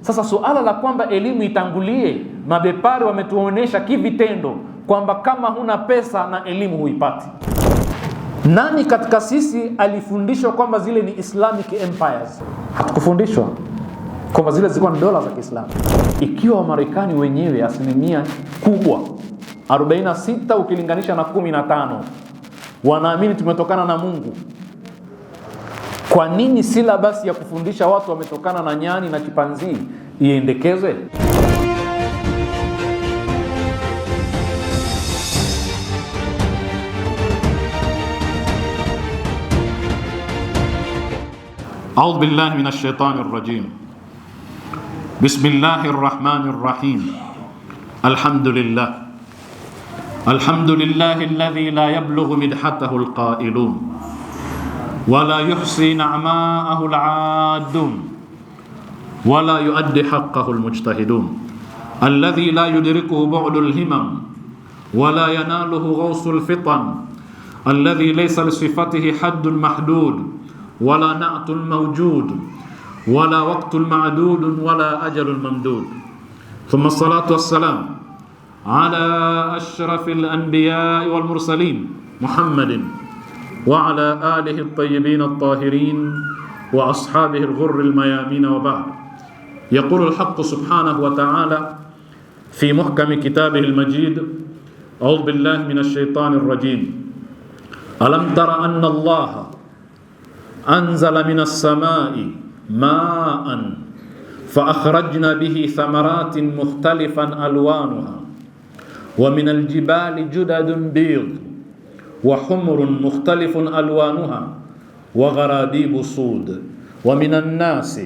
Sasa suala la kwamba elimu itangulie, mabepari wametuonesha kivitendo kwamba kama huna pesa na elimu huipati. Nani katika sisi alifundishwa kwamba zile ni Islamic empires? Hatukufundishwa kwamba zile zilikuwa ni dola za Kiislamu. Ikiwa Wamarekani wenyewe asilimia kubwa 46 ukilinganisha na 15 wanaamini tumetokana na Mungu, kwa nini silabasi ya kufundisha watu wametokana na nyani na chipanzi iendekezwe? أعوذ بالله من الشيطان الرجيم. بسم الله الرحمن الرحيم. الحمد لله الذي لا يبلغ مدحته القائلون ولا يحصي نعماءه العادون ولا يؤدي حقه المجتهدون الذي لا يدركه بعد الهمم ولا يناله غوص الفطن الذي ليس لصفته حد محدود ولا نعت موجود ولا وقت معدود ولا أجل ممدود. ثم الصلاة والسلام على أشرف الأنبياء والمرسلين محمد وعلى آله الطيبين الطاهرين وأصحابه الغر الميامين، وبعد. يقول الحق سبحانه وتعالى في محكم كتابه المجيد: أعوذ بالله من الشيطان الرجيم. ألم تر أن الله أنزل من السماء ماء فأخرجنا به ثمرات مختلفا ألوانها ومن الجبال جدد بيض وحمر مختلف ألوانها وغرابيب سود ومن الناس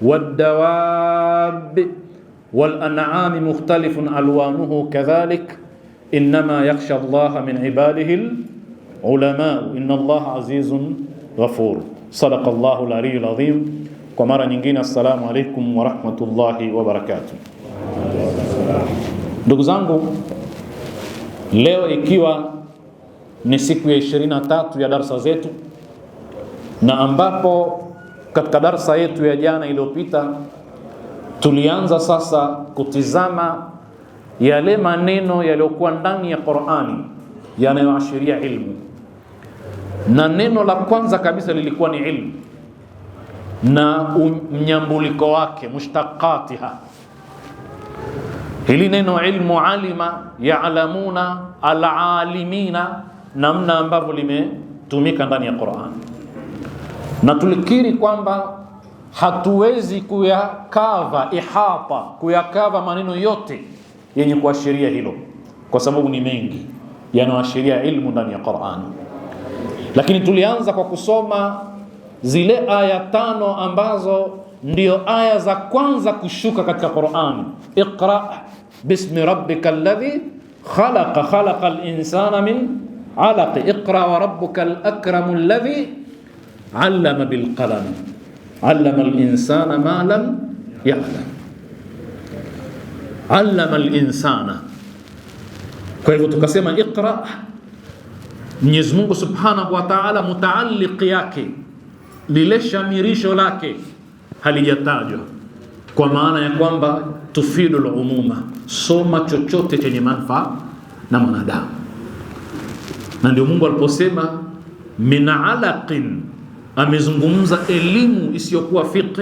والدواب والأنعام مختلف ألوانه كذلك إنما يخشى الله من عباده العلماء إن الله عزيز غفور. صدق الله العلي العظيم. Kwa mara nyingine, assalamu alaikum wa rahmatullahi wa barakatuh. Ndugu zangu, leo ikiwa ni siku ya 23 ya darasa zetu, na ambapo katika darasa yetu ya jana iliyopita tulianza sasa kutizama yale maneno yaliyokuwa ndani ya Qur'ani yanayoashiria ilmu. Na neno la kwanza kabisa lilikuwa ni ilmu na mnyambuliko wake, mushtaqatiha. Hili neno ilmu, alima, ya'lamuna, alalimina, namna ambavyo limetumika ndani ya Qur'an. Na tulikiri kwamba hatuwezi kuyakava maneno yote yenye kuashiria hilo, kwa sababu ni mengi yanayoashiria ilmu ndani ya Qur'an. Lakini tulianza kwa kusoma zile aya 5 ambazo ndio aya za kwanza kushuka katika Qur'an. Iqra bismi rabbikal ladhi khalaqa khalaqal insana min 'alaq iqra wa rabbukal akramul ladhi 'allama bil qalam 'allama al insana ma lam ya'lam 'allama al insana. Kwa hivyo tukasema iqra, Mwenyezi Mungu Subhanahu wa Ta'ala mutaalliq yake, lile shamirisho lake halijatajwa, kwa maana ya kwamba tufidul umuma, soma chochote chenye manufaa na mwanadamu. Na ndio Mungu aliposema min alaqin, amezungumza elimu isiyokuwa fiqh,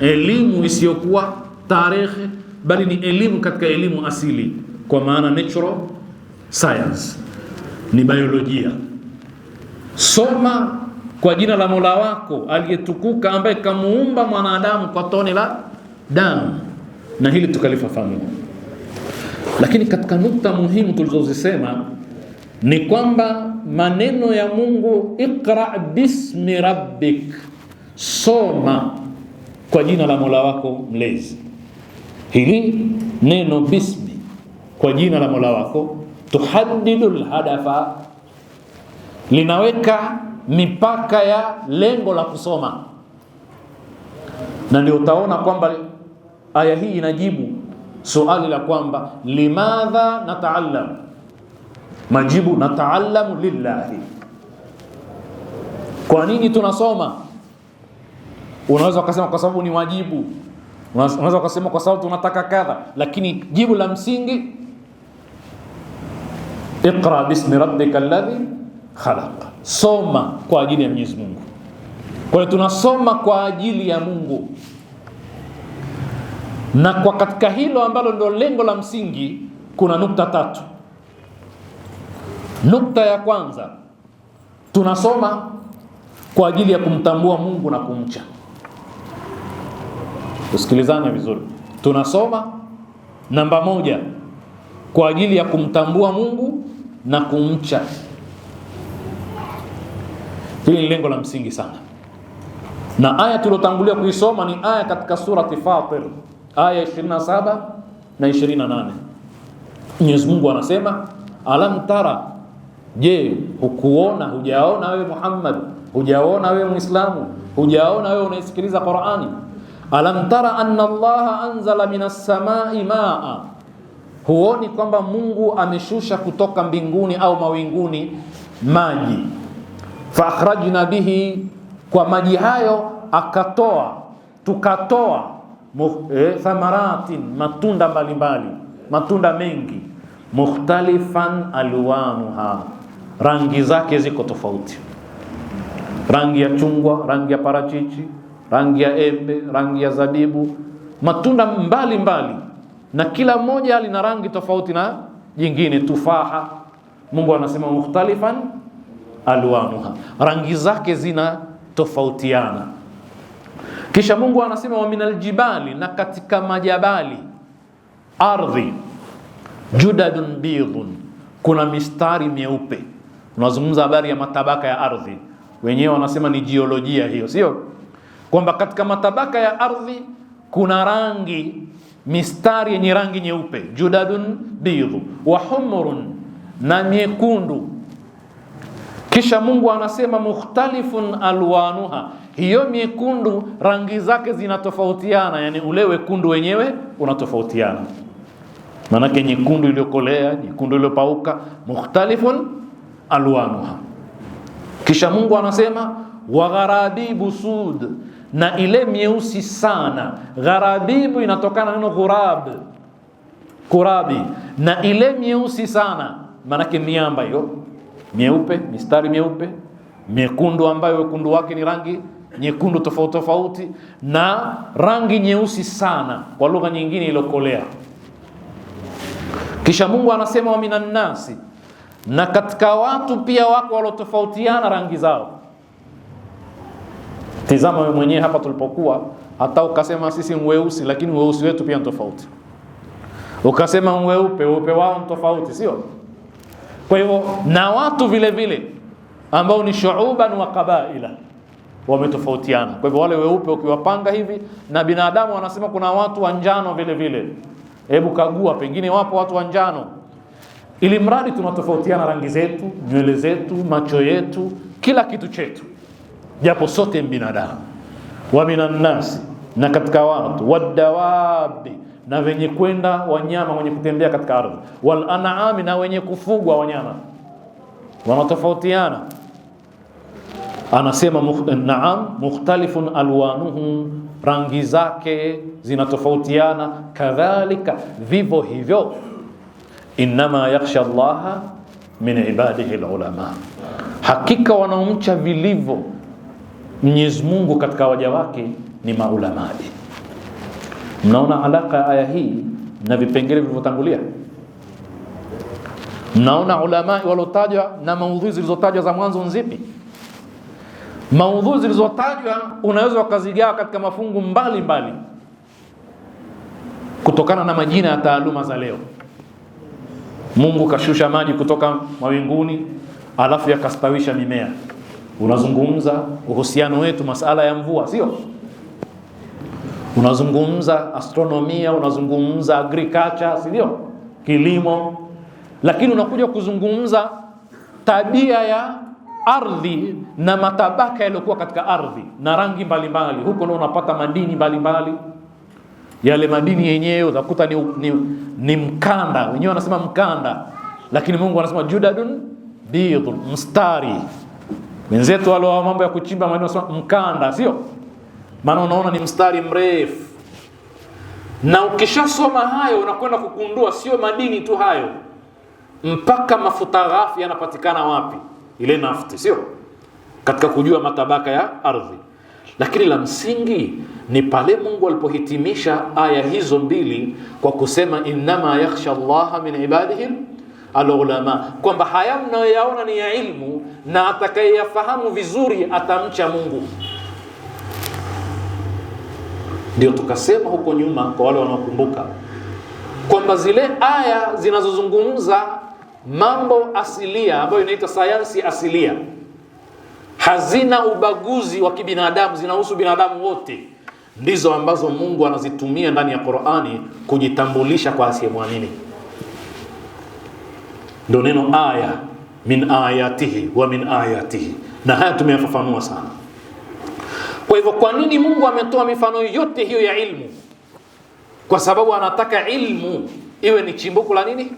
elimu isiyokuwa tarikh, bali ni elimu katika elimu asili, kwa maana natural science, ni biolojia. Soma kwa jina la Mola wako aliyetukuka, ambaye kamuumba mwanadamu kwa tone la damu, na hili tukalifafanua. Lakini katika nukta muhimu tulizozisema ni kwamba maneno ya Mungu, iqra bismi rabbik, soma kwa jina la Mola wako mlezi. Hili neno bismi, kwa jina la Mola wako, tuhaddidul hadafa, linaweka mipaka ya lengo la kusoma. Na ndio utaona kwamba aya hii inajibu swali la kwamba limadha nataallam. Majibu, nataallamu lillahi. Kwa nini tunasoma? Unaweza kusema kwa sababu ni wajibu. Unaweza ukasema kwa sababu tunataka kadha, lakini jibu la msingi iqra bismi rabbika alladhi khalaq, soma kwa ajili ya Mwenyezi Mungu. Kwa hiyo tunasoma kwa ajili ya Mungu, na kwa katika hilo ambalo ndio lengo la msingi kuna nukta tatu. Nukta ya kwanza, tunasoma kwa ajili ya kumtambua Mungu na kumcha. Usikilizane vizuri, tunasoma namba moja kwa ajili ya kumtambua Mungu na kumcha. Hili ni lengo la msingi sana, na aya tulotangulia kuisoma ni aya katika surati Fatir, aya 27 na 28. Mwenyezi Mungu anasema, alam tara, je, hukuona, hujaona wewe Muhammad, hujaona wewe Muislamu, hujaona wewe unaisikiliza Qur'ani? Alam tara anna Allah anzala minas samai maa, huoni kwamba Mungu ameshusha kutoka mbinguni au mawinguni maji? Fa akhrajna bihi, kwa maji hayo tukatoa thamaratin, matunda mbalimbali, matunda mengi, mukhtalifan alwanuha, rangi zake ziko tofauti, rangi ya chungwa, rangi ya parachichi, rangi ya embe, rangi ya zabibu, matunda mbalimbali, na kila moja lina rangi tofauti na jingine. Tufaha, Mungu anasema mukhtalifan alwanuha, rangi zake zina tofautiana. Kisha Mungu anasema wa minal jibali, na katika majabali, ardhi, judadun bidhun, kuna mistari mieupe. Tunazungumza habari ya matabaka ya ardhi, wenyewe wanasema ni jiolojia hiyo, sio kwamba katika matabaka ya ardhi kuna rangi, mistari yenye rangi nyeupe, judadun bidhu wa humurun, na nyekundu. Kisha Mungu anasema mukhtalifun alwanuha, hiyo nyekundu rangi zake zinatofautiana, yani ule wekundu wenyewe unatofautiana. Manake nyekundu iliyokolea, nyekundu iliyopauka, mukhtalifun alwanuha. Kisha Mungu anasema wa gharabibu sud, na ile mieusi sana. Gharabibu inatokana neno ghurab, kurabi, na ile mieusi sana manake miamba hiyo mieupe, mistari mieupe, mekundu ambayo wekundu wake ni rangi nyekundu tofauti tofauti, na rangi nyeusi sana kwa lugha nyingine iliyokolea. Kisha Mungu anasema wa minan nasi, na katika watu pia wako walotofautiana rangi zao. Tizama wewe mwenyewe hapa tulipokuwa, hata ukasema sisi mweusi, lakini weusi wetu pia ni tofauti. Ukasema weupe, weupe wao ni tofauti, sio? Kwa hivyo na watu vile vile ambao ni shuuban wa qabaila wametofautiana. Kwa hivyo wale weupe ukiwapanga hivi, na binadamu wanasema kuna watu wa njano vile vile. Hebu kagua, pengine wapo watu wa njano. Ili mradi tunatofautiana rangi zetu, nywele zetu, macho yetu, kila kitu chetu, japo sote binadamu. Wa minan nasi, na katika watu, wadawabi, na wenye kwenda wanyama, wenye kutembea katika ardhi, wal an'ami, na wenye kufugwa wanyama, wanatofautiana. Anasema naam, mukhtalifun alwanuhum, rangi zake zinatofautiana. Kadhalika, vivyo hivyo, innama yakhsha Allaha min ibadihi alulama, hakika wanaomcha vilivyo Mwenyezi Mungu katika waja wake ni maulamadi. Mnaona alaka ya aya hii na vipengele vilivyotangulia? Mnaona ulama walotajwa na maudhui zilizotajwa za mwanzo nzipi? Maudhui zilizotajwa unaweza ukazigawa katika mafungu mbalimbali kutokana na majina ya taaluma za leo. Mungu kashusha maji kutoka mawinguni, alafu yakastawisha mimea. Unazungumza uhusiano wetu masala ya mvua, sio? Unazungumza astronomia, unazungumza agriculture, sio? Kilimo. Lakini unakuja kuzungumza tabia ya ardhi na matabaka yaliyokuwa katika ardhi na rangi mbalimbali. Huko ndio unapata madini mbalimbali. Yale madini yenyewe utakuta ni mkanda, wenyewe wanasema mkanda, lakini Mungu anasema judadun bidhun, mstari. Wenzetu wale wa mambo ya kuchimba madini wanasema mkanda, sio? Maana unaona ni mstari mrefu. Na ukishasoma hayo unakwenda kukundua sio madini tu hayo, mpaka mafuta ghafi yanapatikana wapi, ile nafti, sio katika kujua matabaka ya ardhi. Lakini la msingi ni pale Mungu alipohitimisha aya hizo mbili kwa kusema innama yakhsha Allaha min ibadihi al-ulama, kwamba haya mnayoyaona ni ya ilmu, na atakayeyafahamu vizuri atamcha Mungu. Ndio tukasema huko nyuma, kwa wale wanaokumbuka, kwamba zile aya zinazozungumza mambo asilia ambayo inaitwa sayansi asilia, hazina ubaguzi wa kibinadamu, zinahusu binadamu wote, ndizo ambazo Mungu anazitumia ndani ya Qur'ani kujitambulisha kwa asiyemwamini. Ndio neno aya, min ayatihi wa min ayatihi, na haya tumeyafafanua sana. Kwa hivyo kwa nini Mungu ametoa mifano yote hiyo ya ilmu? Kwa sababu anataka ilmu iwe ni chimbuko la nini?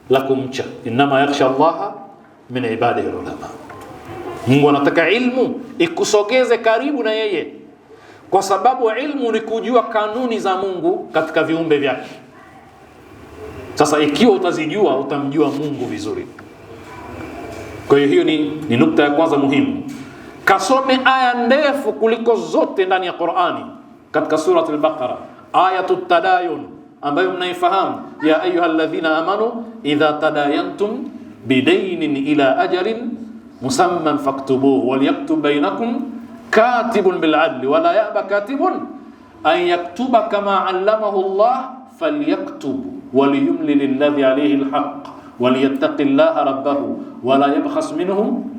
La kumcha. Innama yakhsha Allaha min ibadihi ulama. Mungu anataka ilmu ikusogeze karibu na yeye, kwa sababu ilmu ni kujua kanuni za Mungu katika viumbe vyake. Sasa ikiwa utazijua, utamjua Mungu vizuri. Kwa hiyo ni nukta ya kwanza muhimu. Kasome aya ndefu kuliko zote ndani ya Qur'ani katika surah al-Baqara, ayatut tadayun, ambayo mnaifahamu, ya ayyuhalladhina amanu idha tadayantum bidaynin ila ajalin musamman faktubuhu walyaktub bainakum katibun bil adli wala ya'ba katibun an yaktuba kama 'allamahu Allah falyaktub waliyumlil alladhi alayhi alhaq waliyattaqillaha rabbahu wala yabkhas minhum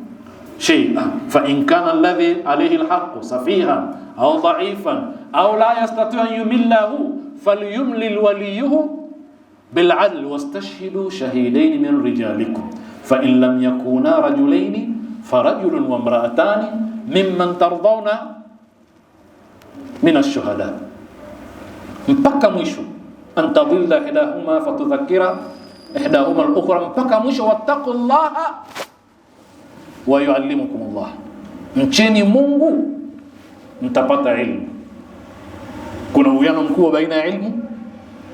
shay'an fa in kana alladhi alayhi alhaq safihan aw dha'ifan aw la yastati' an yumillahu falyumlil waliyuhu bil 'adl wastashhidu shahidayn min rijalikum fa in lam yakuna rajulayn farajulun wa imra'atani mimman tardawna min ash-shuhada, mpaka mwisho. Antadhilla ihdahuma fatudhakkira ihdahuma al-ukhra, mpaka mwisho. Wattaqullaha wa yuallimukumullah, mcheni Mungu mtapata ilmu. Kuna uwiano mkubwa baina ya ilmu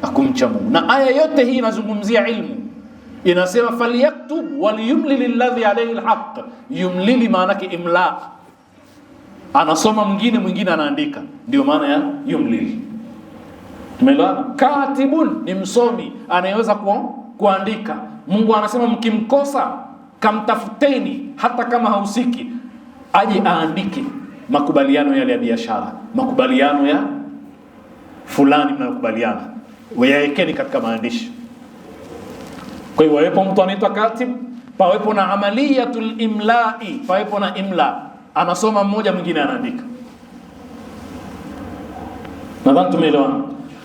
na kumcha Mungu, na aya yote hii inazungumzia ilmu. Inasema falyaktub waliyumlil alladhi alayhi alhaq. Yumlili maana yake imla, anasoma mwingine anaandika, ndio maana ya yumlili. Tumeelewana? Katibun ni msomi, anayeweza kuandika. Mungu anasema mkimkosa kamtafuteni, hata kama hausiki, aje aandike makubaliano yale ya biashara, makubaliano ya fulani mnayokubaliana, wayawekeni katika maandishi. Kwa hiyo wawepo mtu anaitwa katib, pawepo na amaliyatul imla'i, pawepo na imla, anasoma mmoja mwingine anaandika. Nadhani tumeelewana.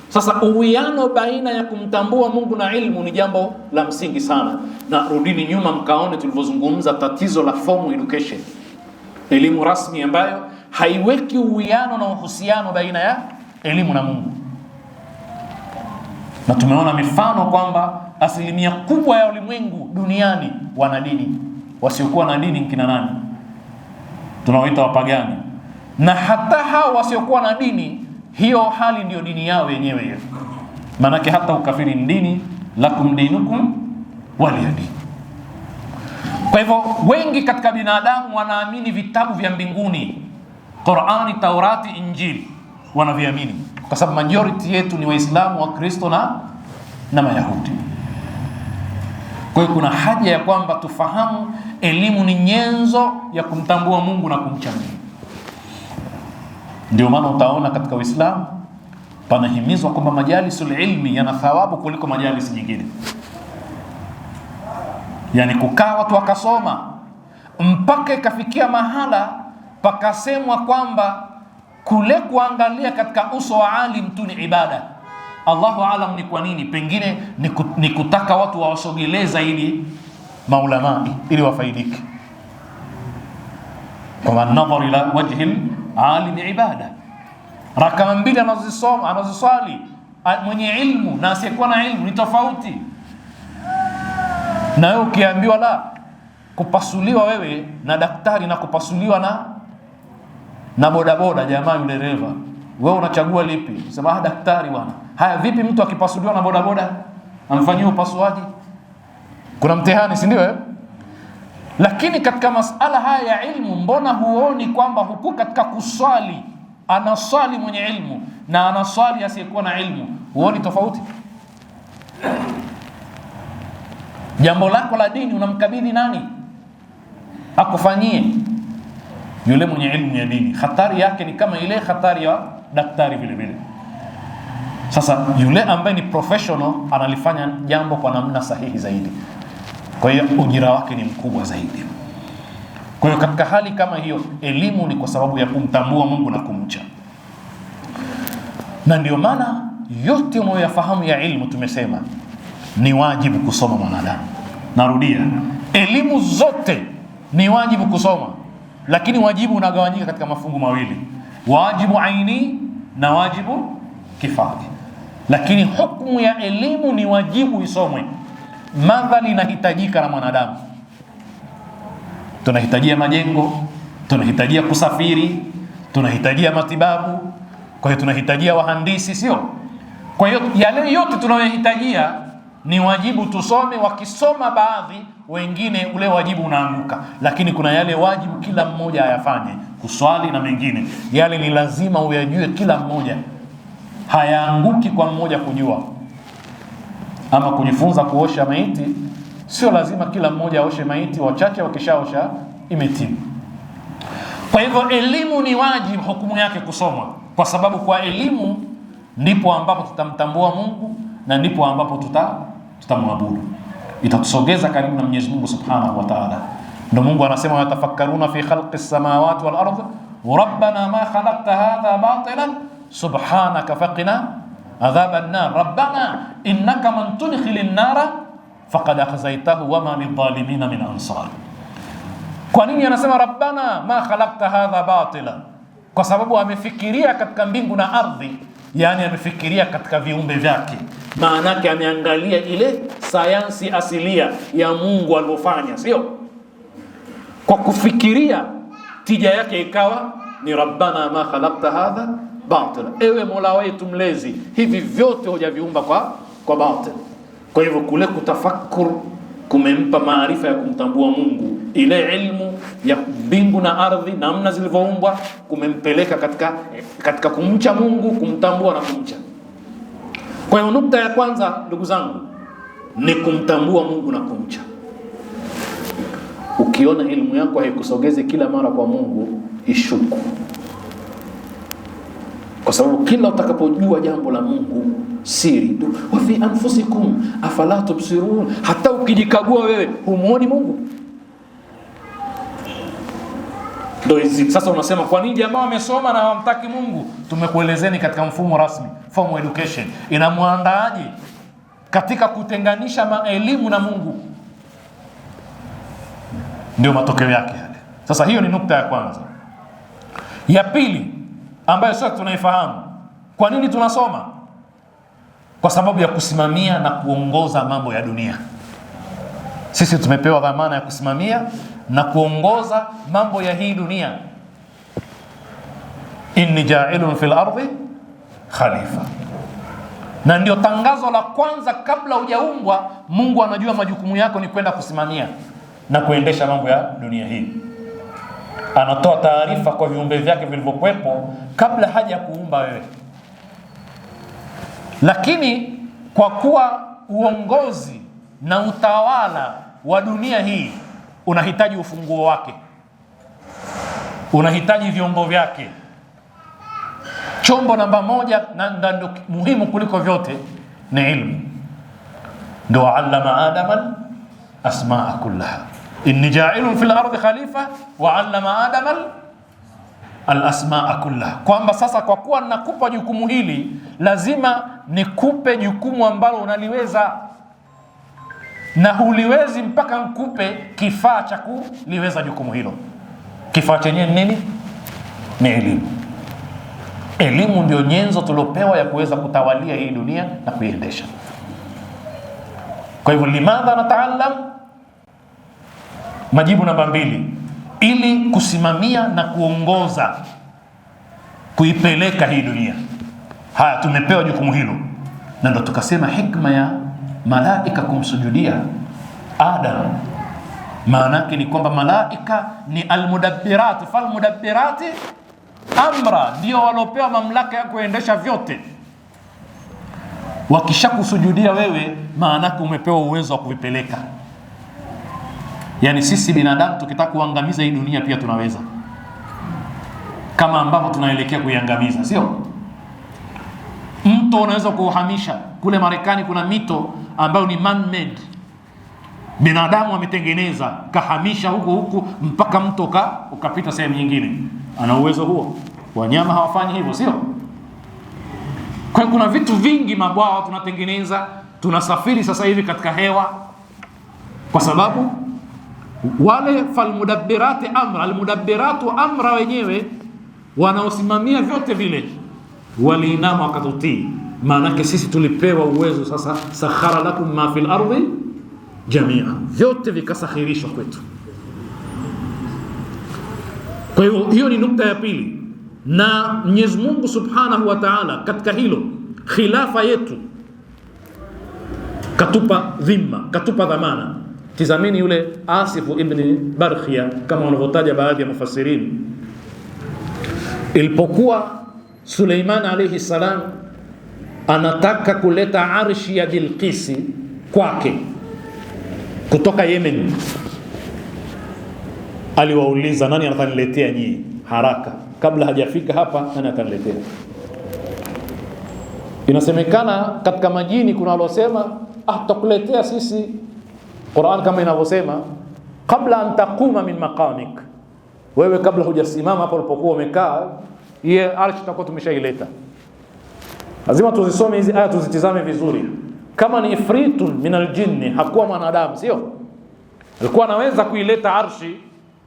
Sasa uwiano baina ya kumtambua Mungu na ilmu ni jambo la msingi sana. Na rudini nyuma mkaone tulivyozungumza tatizo la formal education, elimu rasmi ambayo haiweki uwiano na uhusiano baina ya elimu na Mungu. Na tumeona mifano kwamba asilimia kubwa ya ulimwengu duniani wana dini, wasiokuwa na dini kina nani? Tunawaita wapagani. Na hata hao wasiokuwa na dini, hiyo hali ndio dini yao yenyewe hiyo. Maanake hata ukafiri ni dini, lakum dinukum waliyadin. Kwa hivyo wengi katika binadamu wanaamini vitabu vya mbinguni, Qur'ani, Taurati, Injili, wanaviamini kwa sababu majority yetu ni Waislamu, wa Kristo na Mayahudi. Kwa hiyo kuna haja ya kwamba tufahamu elimu ni nyenzo ya kumtambua Mungu na kumcha Mungu. Ndio maana utaona katika Uislamu panahimizwa kwamba majalisul ilmi yana thawabu kuliko majalisi nyingine. Yani kukaa watu wakasoma mpaka ikafikia mahala pakasemwa kwamba kule kuangalia katika uso wa alim tu ni ibada. Allahu alam ni kwa nini, pengine ni kutaka watu wawasogelee zaidi maulama ili wafaidike. Kwa nadhar ila wajhi alim ibada. Rakaa mbili anaziswali mwenye ilmu na asiyekuwa na ilmu ni tofauti. Na wewe ukiambiwa la kupasuliwa wewe na daktari na kupasuliwa na bodaboda, jamaa yule dereva, wewe unachagua lipi? Sema daktari bwana. Haya, vipi mtu akipasuliwa na bodaboda amfanyie upasuaji? Kuna mtihani, si ndio? Lakini katika masala haya ya ilmu, mbona huoni kwamba huku katika kuswali anaswali mwenye ilmu na anaswali asiyekuwa na ilmu? Huoni tofauti? Jambo lako la dini unamkabidhi nani akufanyie? Yule mwenye ilmu ya dini. Hatari yake ni kama ile hatari ya daktari vile vile. Sasa yule ambaye ni professional analifanya jambo kwa namna sahihi zaidi, kwa hiyo ujira wake ni mkubwa zaidi. Kwa hiyo katika hali kama hiyo, elimu ni kwa sababu ya kumtambua Mungu na kumcha. Na ndio maana yote unayoyafahamu ya ilmu tumesema ni wajibu kusoma mwanadamu. Narudia, elimu zote ni wajibu kusoma, lakini wajibu unagawanyika katika mafungu mawili: wajibu aini na wajibu kifai. Lakini hukumu ya elimu ni wajibu isomwe. Madhali inahitajika na mwanadamu. Tunahitajia majengo, tunahitajia kusafiri, tunahitajia matibabu, kwa hiyo tunahitajia wahandisi, sio? Kwa hiyo yale yote tunayohitajia ni wajibu tusome. Wakisoma baadhi, wengine ule wajibu unaanguka. Lakini kuna yale wajibu kila mmoja ayafanye, kuswali na mengine, yale ni lazima uyajue kila mmoja, hayaanguki kwa mmoja kujua. Ama kujifunza kuosha maiti, sio lazima kila mmoja aoshe maiti, wachache wakishaosha imetimu. Kwa hivyo elimu ni wajibu, hukumu yake kusoma, kwa sababu kwa elimu ndipo ambapo tutamtambua Mungu na ndipo ambapo tutamwabudu. Itatusogeza karibu na Mwenyezi Mungu Subhanahu wa Ta'ala. Ndio Mungu anasema yatafakkaruna fi khalqis samawati wal ardh rabbana ma khalaqta hadha batilan subhanaka faqina adhaban nar rabbana innaka man tudkhilin nara faqad akhzaytahu wama lidh-dhalimin min ansar. Kwa nini anasema rabbana ma khalaqta hadha batila? Kwa sababu amefikiria katika mbingu na ardhi, yani amefikiria katika viumbe vyake. Maana yake ameangalia ile sayansi asilia ya Mungu aliyofanya, sio? Kwa kufikiria, tija yake ikawa ni rabbana ma khalaqta hadha batila, ewe Mola wetu mlezi, hivi vyote hujaviumba kwa batil. Kwa hivyo kule kutafakkur kumempa maarifa ya kumtambua Mungu. Ile ilmu ya mbingu na ardhi namna zilivyoumbwa kumempeleka katika kumcha Mungu, kumtambua na kumcha. Kwa hiyo nukta ya kwanza, ndugu zangu, ni kumtambua Mungu na kumcha. Ukiona elimu yako haikusogezi kila mara kwa Mungu, ishuku. Kwa sababu kila utakapojua jambo la Mungu siri tu, wa fi anfusikum afala tubsirun, hata ukijikagua wewe humuoni Mungu. Ndio hizi sasa unasema kwa nini jamaa wamesoma na hawamtaki Mungu? Tumekuelezeni katika mfumo rasmi, formal education inamwandaaje katika kutenganisha elimu na Mungu. Ndio matokeo yake yale. Sasa hiyo ni nukta ya kwanza. Ya pili ambayo sasa tunaifahamu, kwa nini tunasoma? Kwa sababu ya kusimamia na kuongoza mambo ya dunia. Sisi tumepewa dhamana ya kusimamia na kuongoza mambo ya hii dunia. Inni ja'ilun fil ardi khalifa. Na ndio tangazo la kwanza kabla hujaumbwa. Mungu anajua majukumu yako ni kwenda kusimamia na kuendesha mambo ya dunia hii. Anatoa taarifa kwa viumbe vyake vilivyokuwepo kabla haja kuumba wewe. Lakini kwa kuwa uongozi na utawala wa dunia hii unahitaji ufunguo wake, unahitaji vyombo vyake. Chombo namba moja na ndio muhimu kuliko vyote ni ilmu. Ndio allama Adama asmaa kullaha, inni ja'ilun fil ardi khalifa wa allama Adama al-asmaa kullaha. Kwamba sasa kwa kuwa nakupa jukumu hili, lazima nikupe jukumu ambalo unaliweza, na huliwezi mpaka nikupe kifaa cha kuliweza jukumu hilo. Kifaa chenyewe nini? Ni elimu. Elimu ndio nyenzo tuliopewa ya kuweza kutawalia hii dunia na kuiendesha. Kwa hivyo limadha nataallam? Majibu namba 2, ili kusimamia na kuongoza kuipeleka hii dunia. Haya, tumepewa jukumu hilo, na ndo tukasema hikma ya malaika kumsujudia Adam, maana yake ni kwamba malaika ni almudabbirat, falmudabbirati amra, ndio walopewa mamlaka ya kuendesha vyote. Wakishakusujudia wewe, maana yake umepewa uwezo wa kuvipeleka. Yani sisi binadamu tukitaka kuangamiza hii dunia pia tunaweza, kama ambavyo tunaelekea kuiangamiza, sio? Mto unaweza kuuhamisha. Kule Marekani kuna mito ambayo ni man made, binadamu ametengeneza, kahamisha huku mpaka mto ukapita sehemu nyingine. Ana uwezo huo. Wanyama hawafanyi hivyo, sio? Kwa kuna vitu vingi, mabwawa tunatengeneza, tunasafiri sasa hivi katika hewa, kwa sababu wale falmudabbirati amra, almudabbiratu amra wenyewe wanaosimamia vyote vile waliinama wakatutii. Maanake sisi tulipewa uwezo sasa, sakhara lakum ma fil ardi jamia, vyote vikasakhirishwa kwetu. Kwa hiyo ni nukta ya pili. Na Mwenyezi Mungu Subhanahu wa Ta'ala katika hilo khilafa yetu katupa dhima, katupa dhamana. Tizamini yule Asifu ibn Barkhia, kama wanavyotaja baadhi ya mufassirin, ilipokuwa Suleiman alayhi salam anataka kuleta arshi ya Bilqisi kwake kutoka Yemen, aliwauliza, nani ataniletea nyie haraka, kabla hajafika hapa, nani ataniletea? Inasemekana katika majini kuna walosema, tutakuletea sisi. Qur'an kama inavyosema, kabla an taquma min maqamik, wewe kabla hujasimama hapo ulipokuwa umekaa, ile arshi tutakuwa tumeshaileta. Lazima tuzisome hizi aya, tuzitizame vizuri. Kama ni ifritun min aljinni, hakuwa mwanadamu, sio? Alikuwa anaweza kuileta arshi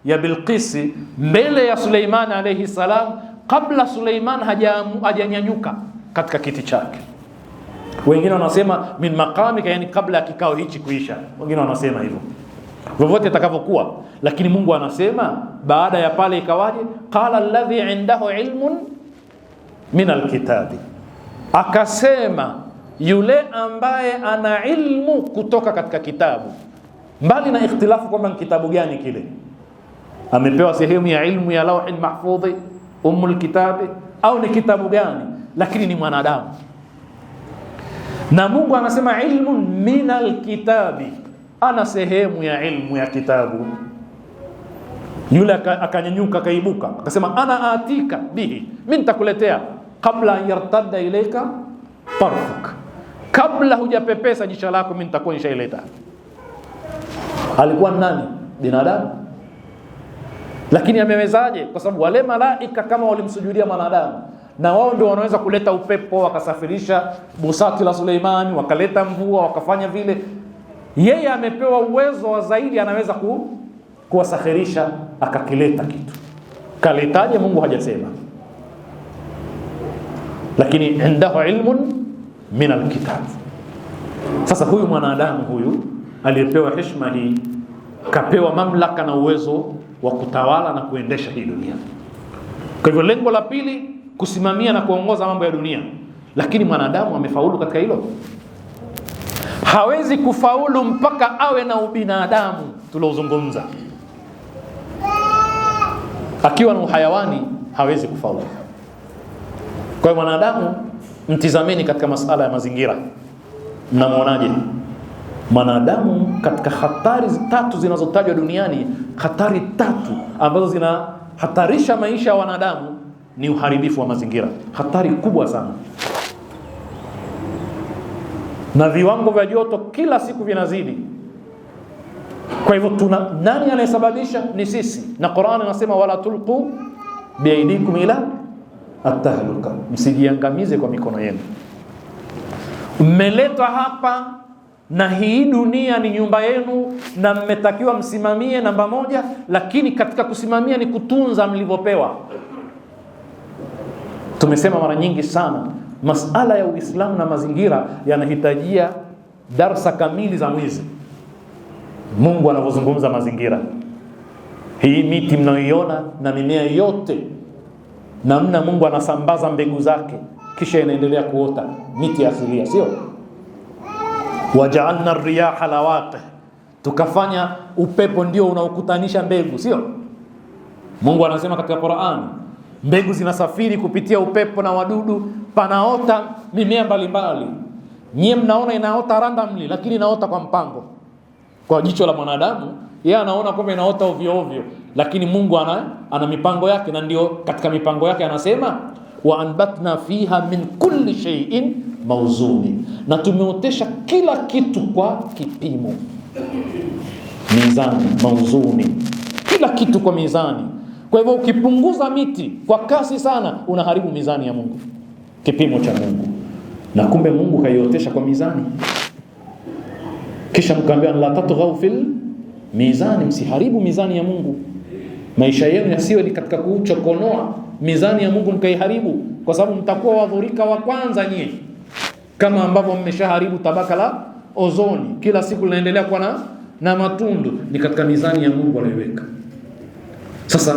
ya Bilqisi mbele ya Suleiman alayhi salam, kabla Suleiman hajanyanyuka katika kiti chake. Wengine wanasema min maqamika, yani kabla ya kikao hichi kuisha. Wengine wanasema hivyo. Vyovyote itakavyokuwa, lakini Mungu anasema baada ya pale ikawaje? Qala alladhi indahu ilmun min alkitabi, akasema yule ambaye ana ilmu kutoka katika kitabu. Mbali na ikhtilafu kwamba ni kitabu gani kile, amepewa sehemu ya ilmu ya lauhi mahfudhi, umul kitabi, au ni kitabu gani, lakini ni mwanadamu. Na Mungu anasema ilmun minal kitabi, ana sehemu ya ilmu ya kitabu. Yule akanyanyuka, akaibuka, akasema ana atika bihi, mimi nitakuletea, kabla yartadda ilayka tarfuk, kabla hujapepesa jicho lako mimi nitakuwa nishaileta. Alikuwa nani? Binadamu. Lakini amewezaje? Kwa sababu wale malaika kama walimsujudia mwanadamu, na wao ndio wanaweza kuleta upepo, wakasafirisha busati la Suleimani, wakaleta mvua, wakafanya vile. Yeye amepewa uwezo wa zaidi, anaweza kuwasakhirisha, akakileta kitu. Kaletaje? Mungu hajasema, lakini indahu ilmun min alkitab. Sasa huyu mwanadamu huyu aliyepewa heshima hii, kapewa mamlaka na uwezo wa kutawala na kuendesha hii dunia. Kwa hivyo lengo la pili, kusimamia na kuongoza mambo ya dunia. Lakini mwanadamu amefaulu katika hilo? Hawezi kufaulu mpaka awe na ubinadamu tuliozungumza. Akiwa na uhayawani hawezi kufaulu. Kwa hiyo mwanadamu, mtizameni katika masala ya mazingira, mnamuonaje mwanadamu katika hatari tatu zinazotajwa duniani? Hatari tatu ambazo zinahatarisha maisha ya wanadamu ni uharibifu wa mazingira. Hatari kubwa sana, na viwango vya joto kila siku vinazidi. Kwa hivyo nani anayesababisha? Ni sisi. Na Qur'an inasema wala tulqu biaidikum ila at-tahluka, msijiangamize kwa mikono yenu. Mmeletwa hapa na hii dunia ni nyumba yenu, na mmetakiwa msimamie namba moja, lakini katika kusimamia ni kutunza mlivyopewa. Tumesema mara nyingi sana, masala ya Uislamu na mazingira yanahitajia darsa kamili za mwezi. Mungu anavyozungumza mazingira, hii miti mnayoiona na mimea yote namna Mungu anasambaza mbegu zake kisha inaendelea kuota miti asilia, sio? Waja'alna ar-riyaha lawaqih, tukafanya upepo ndio unaokutanisha mbegu, sio? Mungu anasema katika Qur'an, mbegu zinasafiri kupitia upepo na wadudu, panaota mimea mbalimbali. Nyie mnaona inaota randomly, lakini inaota kwa mpango. Kwa jicho la mwanadamu, yeye anaona kwamba inaota ovyo ovyo, lakini Mungu ana mipango yake, na ndio katika mipango yake anasema wa anbatna fiha min kulli shay'in mawzuni, na tumeotesha kila kitu kwa kipimo, mizani, mawzuni, kila kitu kwa mizani. Kwa hivyo ukipunguza miti kwa kasi sana unaharibu mizani ya Mungu, kipimo cha Mungu. Na kumbe Mungu kaiotesha kwa mizani. Kisha mkaambia la tatghaw fil mizani, msiharibu mizani ya Mungu. Maisha yenu yasiwe ni katika kuchokonoa mizani ya Mungu mkaiharibu, kwa sababu mtakuwa wadhurika wa kwanza nyie, kama ambavyo mmeshaharibu tabaka la ozoni, kila siku linaendelea kuwa na matundu. Ni katika mizani ya Mungu aliweka. Sasa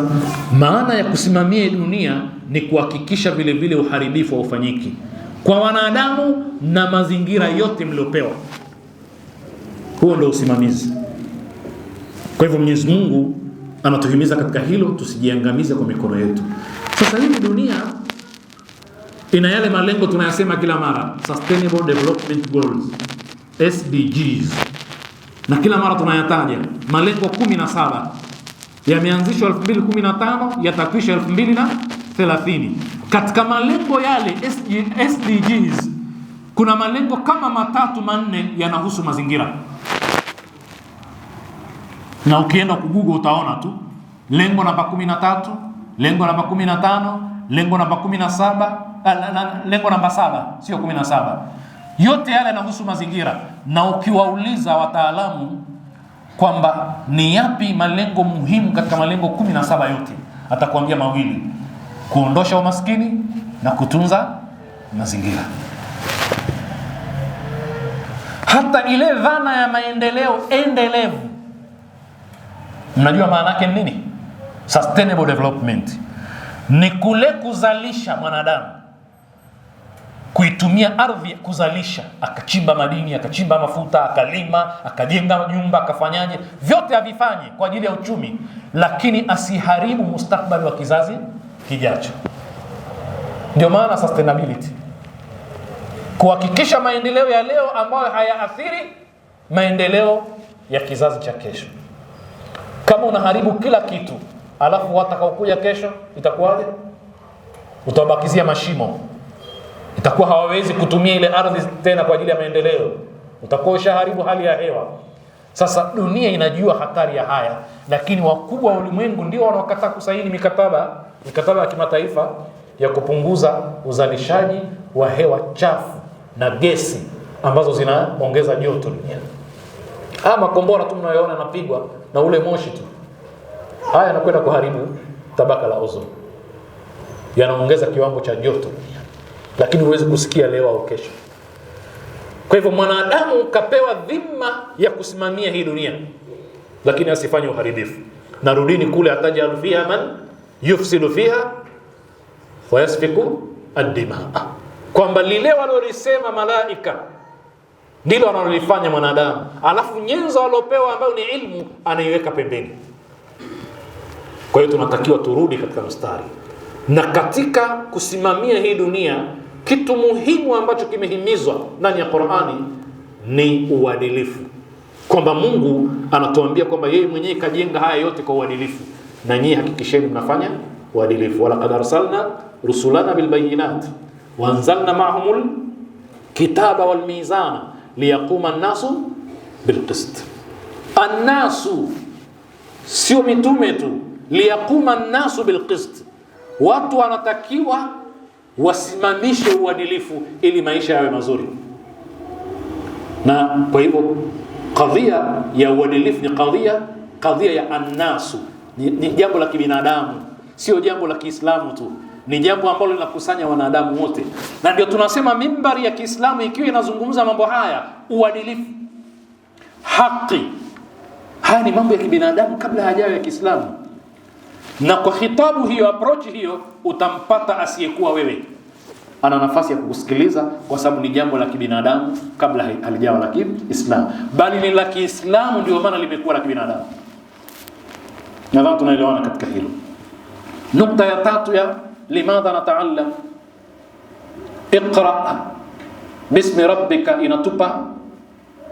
maana ya kusimamia dunia ni kuhakikisha vile vile uharibifu haufanyiki kwa wanadamu na mazingira yote mliopewa. Huo ndio usimamizi. Kwa hivyo Mwenyezi Mungu anatuhimiza katika hilo, tusijiangamize kwa mikono yetu. Sasa hivi dunia ina yale malengo tunayasema kila mara, Sustainable Development Goals, SDGs, na kila mara tunayataja malengo 17. Yameanzishwa 2015, yatakwisha 2030. Katika malengo yale SDGs kuna malengo kama 3-4 yanahusu mazingira. Na ukienda Google utaona tu lengo namba 13, lengo namba 15, lengo namba 17, lengo namba 7, sio 17. Yote yale yanahusu mazingira, na ukiwauliza wataalamu kwamba ni yapi malengo muhimu katika malengo 17 yote, atakwambia mawili: kuondosha umaskini na kutunza mazingira. Hata ile dhana ya maendeleo endelevu, mnajua maana yake nini? Sustainable development ni kule kuzalisha mwanadamu, kuitumia ardhi kuzalisha, akachimba madini, akachimba mafuta, akalima, akajenga nyumba, akafanyaje, vyote avifanye kwa ajili ya uchumi, lakini asiharibu mustakbali wa kizazi kijacho. Ndio maana sustainability, kuhakikisha maendeleo ya leo ambayo hayaathiri maendeleo ya kizazi cha kesho. Kama unaharibu kila kitu, alafu watakaokuja kesho itakuwaje? Utabakizia mashimo, itakuwa hawawezi kutumia ile ardhi tena kwa ajili ya maendeleo, utakuwa ushaharibu hali ya hewa. Sasa dunia inajua hatari ya haya, lakini wakubwa wa ulimwengu ndio wanaokataa kusaini mikataba ya kimataifa ya kupunguza uzalishaji wa hewa chafu na gesi ambazo zinaongeza joto duniani. Haya makombora tu mnayoona yanapigwa na ule moshi tu, haya yanakwenda kuharibu tabaka la ozoni, yanaongeza kiwango cha joto duniani, lakini huwezi kusikia leo au kesho. Kwa hivyo mwanadamu kapewa dhima ya kusimamia hii dunia, lakini asifanye uharibifu. Na rudini kule, atajalu fiha man yufsidu fiha wa yasfiku ad-dimaa, kwamba lile walolisema malaika ndilo wanalolifanya mwanadamu, alafu nyenzo walopewa ambayo ni ilmu anaiweka pembeni. Kwa hiyo tunatakiwa turudi katika mstari, na katika kusimamia hii dunia kitu muhimu ambacho kimehimizwa ndani ya Qur'ani ni uadilifu, kwamba Mungu anatuambia kwamba yeye mwenyewe kajenga haya yote kwa uadilifu, na nyinyi hakikisheni mnafanya uadilifu. Wala qad arsalna rusulana bil bayinat wa anzalna ma'ahumul kitaba wal mizana liyaquma an-nasu bil qist. An-nasu sio mitume tu, liyaquma an-nasu bil qist. Watu wanatakiwa wasimamishe uadilifu ili maisha yawe mazuri. Na kwa hivyo kadhia ya uadilifu ni kadhia ya an-nasu, ni jambo la kibinadamu, sio jambo la Kiislamu tu, ni jambo ambalo linakusanya wanadamu wote. Na ndio tunasema mimbari ya Kiislamu ikiwa inazungumza mambo haya, uadilifu, haki, haya ni mambo ya kibinadamu kabla hajawa ya Kiislamu. na kwa khitabu hiyo, approach hiyo, utampata asiyekuwa wewe. Ana nafasi ya kukusikiliza kwa sababu ni jambo la kibinadamu kabla halijawa la Kiislamu, bali ni la Kiislamu ndio maana limekuwa la kibinadamu. Nadhani tunaelewana katika hilo. Nukta ya tatu ya limadha nataallam, iqra bismi rabbika, inatupa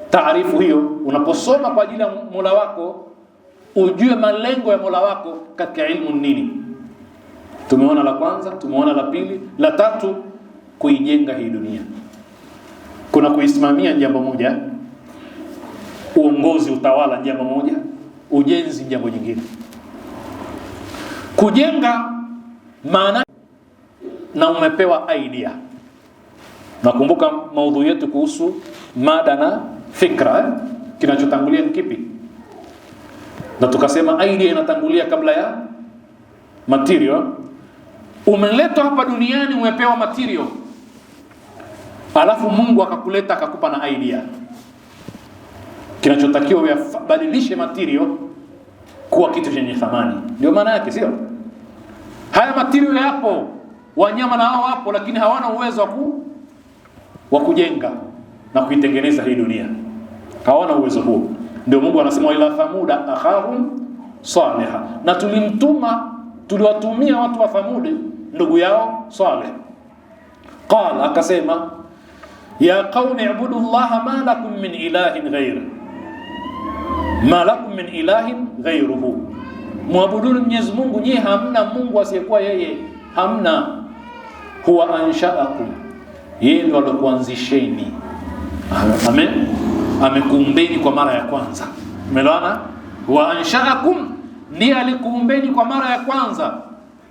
taarifu hiyo. Unaposoma kwa ajili ya Mola wako, ujue malengo ya Mola wako katika ilmu nini. Tumeona la kwanza, tumeona la pili, la tatu kuijenga hii dunia. Kuna kuisimamia jambo moja, uongozi, utawala jambo moja, ujenzi jambo jingine. Kujenga maana na umepewa idea. Nakumbuka maudhui yetu kuhusu mada na fikra, kinachotangulia ni kipi? Na tukasema idea inatangulia kabla ya material. Umeletwa hapa duniani, umepewa material, alafu Mungu akakuleta akakupa na idea. Kinachotakiwa uyabadilishe material kuwa kitu chenye thamani. Ndio maana yake, sio? Haya material yapo, wanyama na hao wapo, lakini hawana uwezo wa kujenga na kuitengeneza hii dunia. Hawana uwezo huo. Ndio Mungu anasema ila Thamuda akhahum Salih, na tuliwatumia watu wa Thamud ndugu yao Saleh. Qala, akasema ya qaumi ibudu llaha ma lakum min ilahin ghayr, ma lakum min ilahin ghayruhu, muabuduni Mwenyezi Mungu, nyie hamna Mungu asiyekuwa yeye, hamna. Huwa anshaakum, yeye ndo alikuanzisheni. Amen. Amekuumbeni kwa mara ya kwanza. Umeelewana? Wa anshaakum, ni alikuumbeni kwa mara ya kwanza.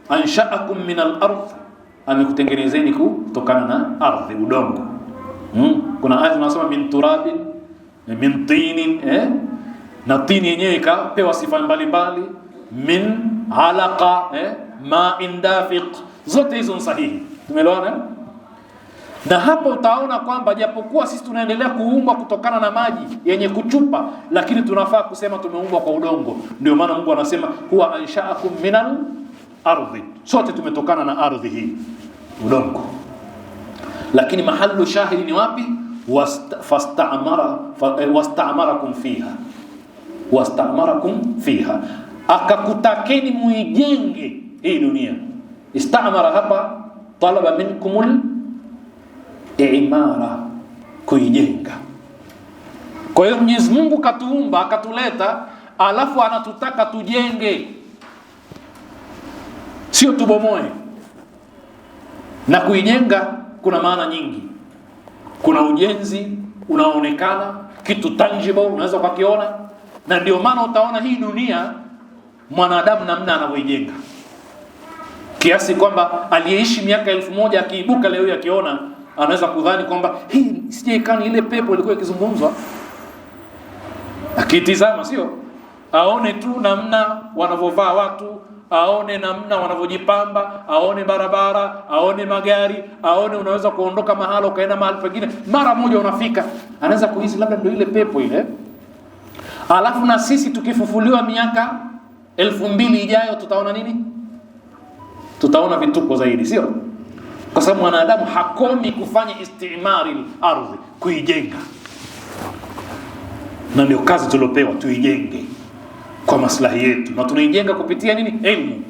Anshaakum min al-ardh, amekutengenezeni kutokana na ardhi, udongo. Kuna aya tunasema min turabin, min tinin, na tini yenyewe ikapewa sifa mbalimbali, min alaqa, ma'in dafiq. Zote hizo ni sahihi. Tumeelewana? Na hapo utaona kwamba japokuwa sisi tunaendelea kuumbwa kutokana na maji yenye kuchupa, lakini tunafaa kusema tumeumbwa kwa udongo. Ndio maana Mungu anasema huwa anshaakum minal ardhi, sote tumetokana na ardhi hii, udongo. Lakini mahallu shahidi ni wapi? Wastamarakum fiha, wastamarakum fiha, akakutakeni muijenge hii dunia. Istamara hapa talaba minkumul imara, kuijenga. Kwa hiyo Mwenyezi Mungu katuumba, akatuleta, alafu anatutaka tujenge, sio tubomoe. Na kuijenga kuna maana nyingi. Kuna ujenzi unaoonekana, kitu tangible unaweza kukiona, na ndio maana utaona hii dunia mwanadamu namna anavyoijenga, kiasi kwamba aliyeishi miaka 1000 akiibuka leo akiona, anaweza kudhani kwamba hii sijaikani ile pepo ilikuwa ikizungumzwa. Akitizama, sio aone tu namna wanavovaa watu, aone namna wanavyojipamba, aone barabara, aone magari, aone unaweza kuondoka mahala ukaenda mahali pengine mara moja unafika, anaweza kuhisi labda ndio ile pepo ile. Alafu na sisi tukifufuliwa miaka 2000 ijayo tutaona nini? Tutaona vituko zaidi, sio? Kwa sababu mwanadamu hakomi kufanya istimari ardhi, kuijenga. Na ndio kazi tuliopewa, tuijenge kwa maslahi yetu. Na tunaijenga kupitia nini? Elimu.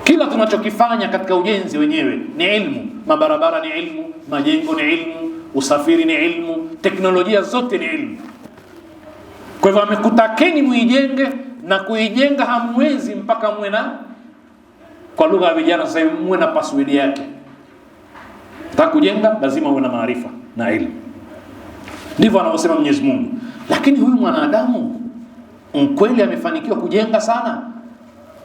Kila tunachokifanya katika ujenzi wenyewe ni elimu. Mabarabara ni elimu, majengo ni elimu, usafiri ni elimu, teknolojia zote ni elimu. Kwa hivyo amekutakeni muijenge, na kuijenga hamwezi mpaka muwe na, kwa lugha ya vijana sasa hivi, muwe na password yake. Nataka kujenga lazima uwe na maarifa na elimu. Ndivyo anavyosema Mwenyezi Mungu. Lakini huyu mwanadamu mkweli amefanikiwa kujenga sana.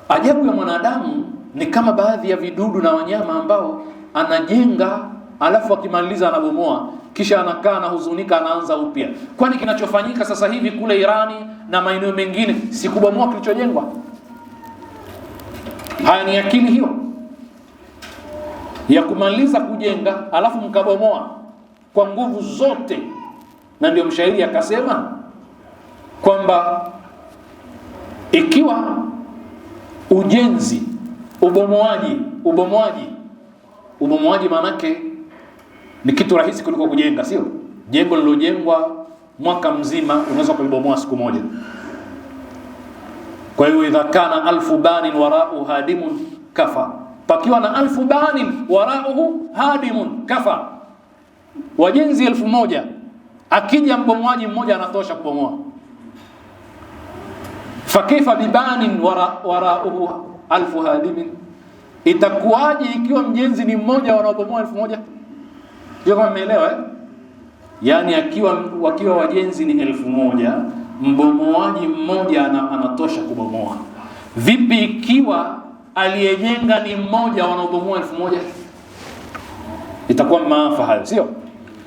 Ajabu ya mwanadamu ni kama baadhi ya vidudu na wanyama ambao anajenga alafu akimaliza anabomoa, kisha anakaa na huzunika, anaanza upya. Kwani kinachofanyika sasa hivi kule Irani na maeneo mengine si kubomoa kilichojengwa? Haya ni akili hiyo ya kumaliza kujenga alafu mkabomoa kwa nguvu zote. Na ndio mshairi akasema kwamba ikiwa ujenzi, ubomoaji maanake ni kitu rahisi kuliko kujenga, sio? Jengo lilojengwa mwaka mzima unaweza kulibomoa siku moja. Kwa hiyo idha kana 1000 banin wara'u hadimun kafa, pakiwa na 1000 banin wara'uhu hadimun kafa, wajenzi 1000, akija mbomoaji mmoja anatosha kubomoa. Fakifa bibanin wara'uhu 1000 hadimin, itakuwaje ikiwa mjenzi ni mmoja wanaobomoa 1000? Ndio kama umeelewa eh? Yani wakiwa wajenzi ni 1000, mbomoaji mmoja anatosha kubomoa. Vipi ikiwa aliyejenga ni mmoja wanaobomoa 1000? Itakuwa maafa hayo, sio?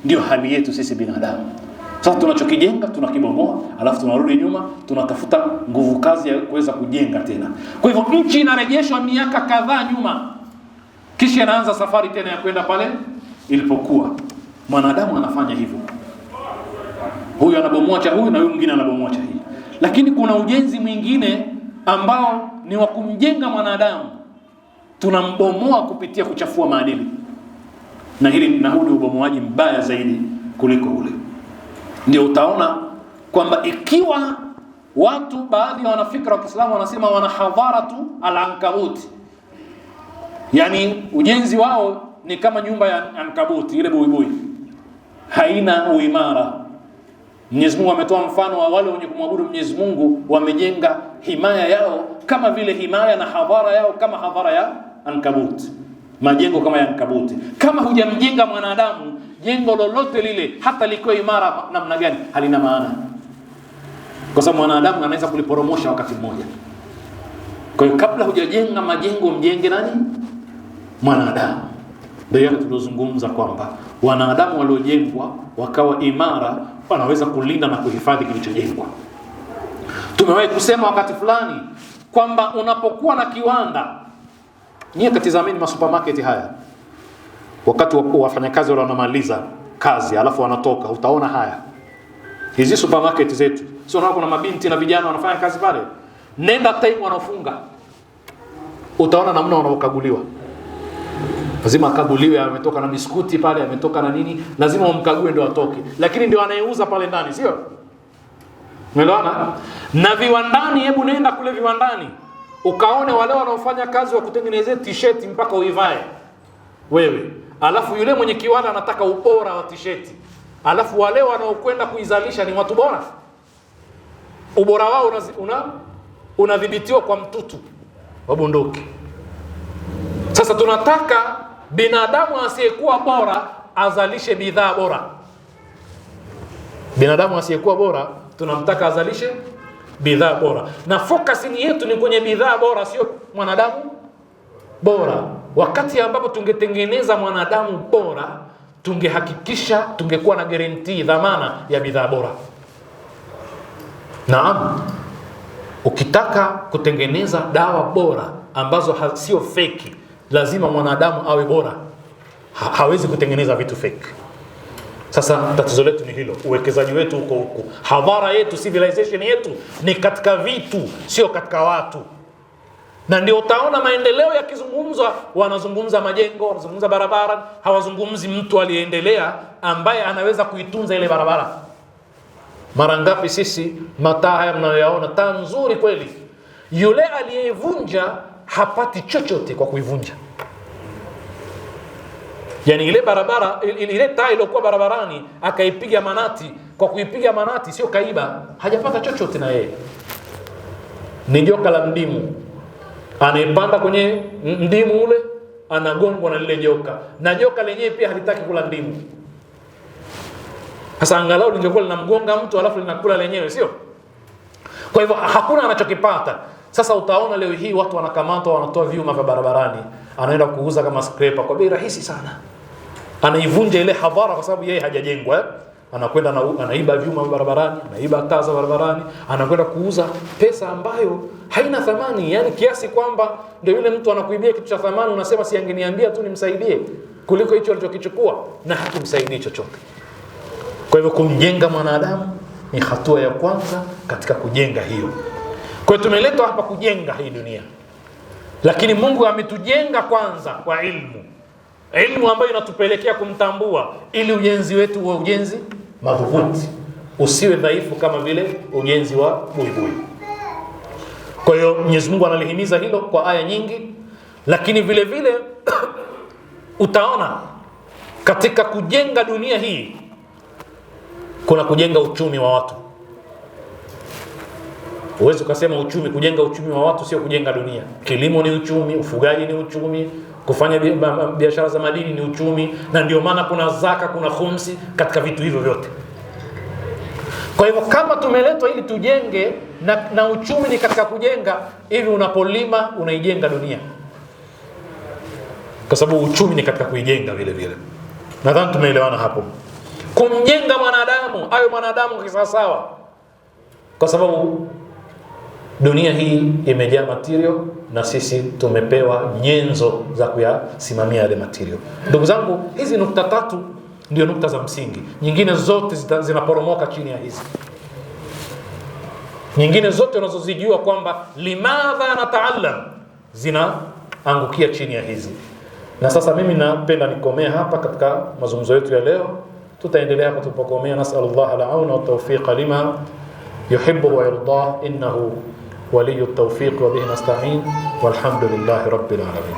Ndio hali yetu sisi binadamu. Sasa tunachokijenga tunakibomoa, alafu tunarudi nyuma, tunatafuta nguvu kazi ya kuweza kujenga tena. Kwa hivyo nchi inarejeshwa miaka kadhaa nyuma, kisha inaanza safari tena ya kwenda pale ilipokuwa. Mwanadamu anafanya hivyo, huyu anabomoa cha huyu na huyu mwingine anabomoa cha hii. Lakini kuna ujenzi mwingine ambao ni wa kumjenga mwanadamu, tunambomoa kupitia kuchafua maadili, na hili ni ubomoaji mbaya zaidi kuliko ule. Ndio utaona kwamba ikiwa watu, baadhi ya wanafikra wa Kiislamu wanasema wana hadharatu al-ankabuti, yani ujenzi wao ni kama nyumba ya ankabuti, ile buibui, haina uimara. Mwenyezi Mungu ametoa mfano wa wale wenye kumwabudu Mwenyezi Mungu, wamejenga himaya yao kama vile himaya, na hadhara yao kama hadhara ya ankabuti, majengo kama ya ankabuti. Kama hujamjenga mwanadamu, jengo lolote lile hata likiwa imara namna gani halina maana, kwa sababu mwanadamu anaweza kuliporomosha wakati mmoja. Kwa hiyo kabla hujajenga majengo, mjenge nani? Mwanadamu. Ndio yale tulizozungumza kwamba wanadamu waliojengwa wakawa imara wanaweza kulinda na kuhifadhi kilichojengwa. Tumewahi kusema wakati fulani kwamba unapokuwa na kiwanda, nyie katizameni masupermarket haya, wakati wafanyakazi wale wanamaliza kazi alafu wanatoka, utaona haya hizi supermarket zetu, sio? Unaona kuna mabinti na vijana wanafanya kazi pale, nenda time wanafunga, utaona namna wanaokaguliwa. Lazima akaguliwe, ametoka na biskuti pale, ametoka na nini, lazima umkague ndio atoke. Lakini ndio anayeuza pale ndani, sio? Umeelewana? Na viwandani, hebu nenda kule viwandani ukaone wale wanaofanya kazi wa kutengenezea t-shirt mpaka uivae wewe, alafu yule mwenye kiwanda anataka ubora wa t-shirt, alafu wale wanaokwenda kuizalisha ni watu bora, ubora wao unadhibitiwa kwa mtutu wa bunduki. Sasa tunataka binadamu asiyekuwa bora azalishe bidhaa bora. Binadamu asiyekuwa bora tunamtaka azalishe bidhaa bora, na focus yetu ni kwenye bidhaa bora, sio mwanadamu bora. Wakati ambapo tungetengeneza mwanadamu bora, tungehakikisha tungekuwa na guarantee, dhamana ya bidhaa bora. Naam, ukitaka kutengeneza dawa bora ambazo sio fake, lazima mwanadamu awe bora. Hawezi kutengeneza vitu fake. Sasa tatizo letu ni hilo, uwekezaji wetu uko huko. Hadhara yetu, civilization yetu ni katika vitu, sio katika watu. Na ndio utaona maendeleo yakizungumzwa, wanazungumza majengo, wanazungumza barabara, hawazungumzi mtu aliyeendelea ambaye anaweza kuitunza ile barabara. Mara ngapi sisi mataa haya mnayoyaona, taa nzuri kweli, yule aliyevunja hapati chochote kwa kuivunja. Yani ile barabara, ile taa iliyokuwa barabarani akaipiga manati, kwa kuipiga manati sio kaiba, hajapata chochote na yeye. Ni joka la ndimu, anaipanda kwenye ndimu ule, anagongwa na lile joka, na joka lenyewe pia halitaki kula ndimu. Sasa angalau lingekuwa linamgonga mtu alafu linakula lenyewe, sio? Kwa hivyo hakuna anachokipata. Sasa utaona leo hii watu wanakamatwa, wanatoa vyuma vya barabarani, anaenda kuuza kama scraper kwa bei rahisi sana. Anaivunja ile hadhara kwa sababu yeye hajajengwa. Anakwenda anaiba vyuma vya barabarani, anaiba taa za barabarani, anakwenda kuuza pesa ambayo haina thamani, yani kiasi kwamba ndio yule mtu anakuibia kitu cha thamani, unasema si angeniambia tu nimsaidie kuliko hicho alichokichukua, na hakimsaidii chochote. Kwa hivyo kumjenga mwanadamu ni hatua ya kwanza katika kujenga hiyo. Kwa hiyo tumeletwa hapa kujenga hii dunia. Lakini Mungu ametujenga kwanza kwa ilmu, ilmu ambayo inatupelekea kumtambua, ili ujenzi wetu uwe ujenzi madhubuti, usiwe dhaifu kama vile ujenzi wa buibui. Kwa hiyo Mwenyezi Mungu analihimiza hilo kwa aya nyingi, lakini vile vile utaona katika kujenga dunia hii kuna kujenga uchumi wa watu. Uwezi ukasema uchumi, kujenga uchumi wa watu sio kujenga dunia. Kilimo ni uchumi, ufugaji ni uchumi, kufanya biashara za madini ni uchumi, na ndio maana kuna zaka, kuna khumsi katika vitu hivyo vyote. Kwa hivyo kama tumeletwa ili tujenge na uchumi ni katika kujenga, hivi unapolima unaijenga dunia, kwa sababu uchumi ni katika kuijenga vile vile. Nadhani tumeelewana hapo. Kumjenga mwanadamu, ayo mwanadamu kisawasawa, kwa sababu dunia hii imejaa material na sisi tumepewa nyenzo za kuyasimamia yale material. Ndugu zangu, hizi nukta tatu ndio nukta za msingi. Nyingine zote zinaporomoka chini ya hizi. Nyingine zote unazozijua kwamba limadha nataallam zinaangukia chini ya hizi. Na sasa mimi napenda nikomea hapa katika mazungumzo yetu ya leo. Tutaendelea hapo tulipokomea. Nasallallahu al-auna wa tawfiqa lima yuhibbu wa yardah, innahu waliyyu at-tawfiq wa bihi nasta'in, walhamdulillahi rabbil alamin.